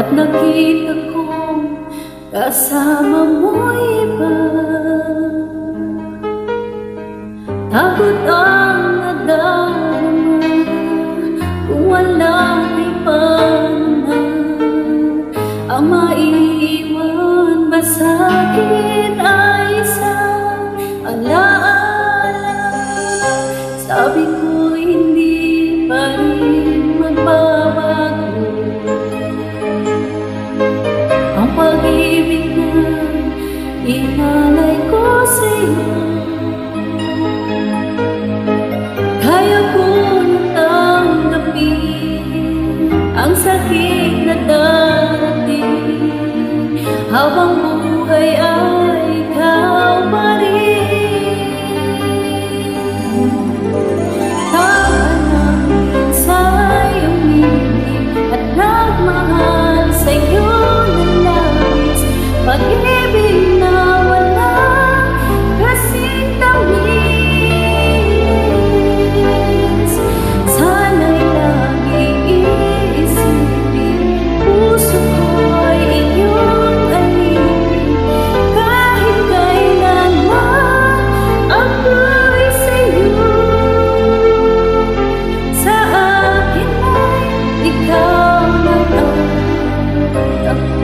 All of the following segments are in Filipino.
At nakita kong kasama mo'y iba. Takot ang nadarama kung walang iba na ang maiiwan ba sa'kin ay isang alaala. Sabi ko hindi pa rin magbabago ang pag-ibig na inalay ko sa'yo. Kaya ko natanggapin ang sakit na darating habang buhay ay ikaw pa rin. Tama na minsa'y umibig at nagmahal sa'yo ng labis, pag-ibig na wala kasing tamis. Sana'y laging iisipin, puso ko'y iyong alipin, kahit kailanman ako'y sa'yo. Sa akin ay ikaw na ang ako.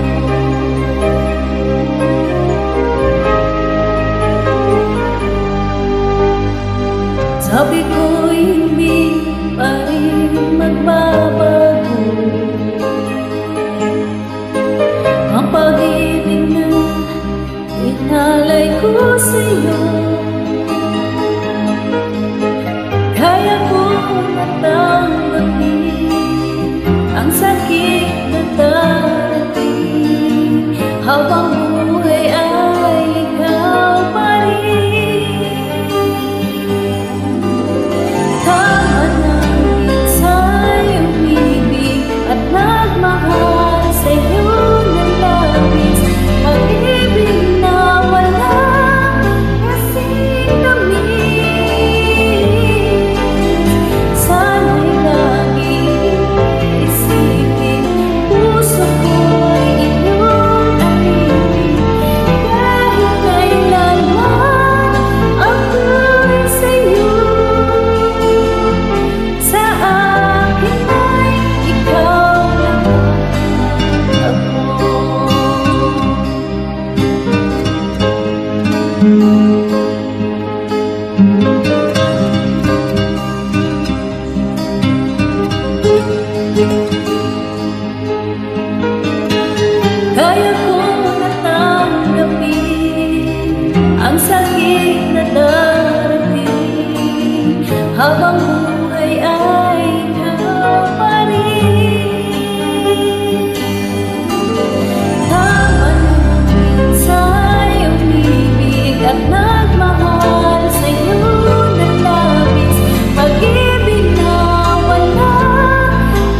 Sabi ko hindi pa rin magbabago ang pag-ibig na inalay ko sa'yo. Kaya ko natanggapin ang sakit na darating habang buhay ay ikaw pa rin. Tama na minsa'y umibig at nagmahal sa'yo ng labis, pag-ibig na wala kasing tamis. Sana'y laging iisipin, puso ko'y iyong alipin, kahit kailanman ako'y sa'yo. Sa akin ay ikaw lang ako. Kaya ko natanggapin ang sakit na darating habang buhay ay ikaw pa rin. Tama na minsa'y umibig at nagmahal sa'yo ng labis, pag-ibig na wala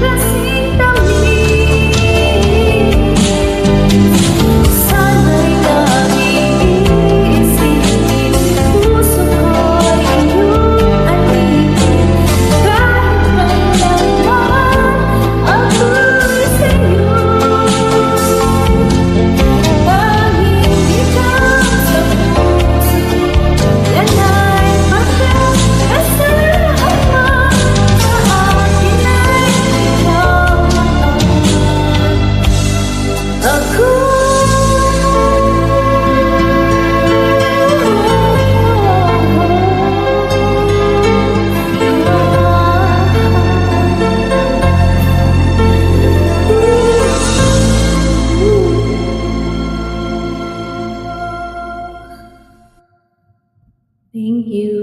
kasing tamis. Sana'y laging iisipin, puso ko'y iyong alipin, kahit kailanman ako'y sa'yo. Tanging ikaw sa puso ko, yan ay pagkakasahan mo. Sa akin ay ikaw lang ako. Thank you.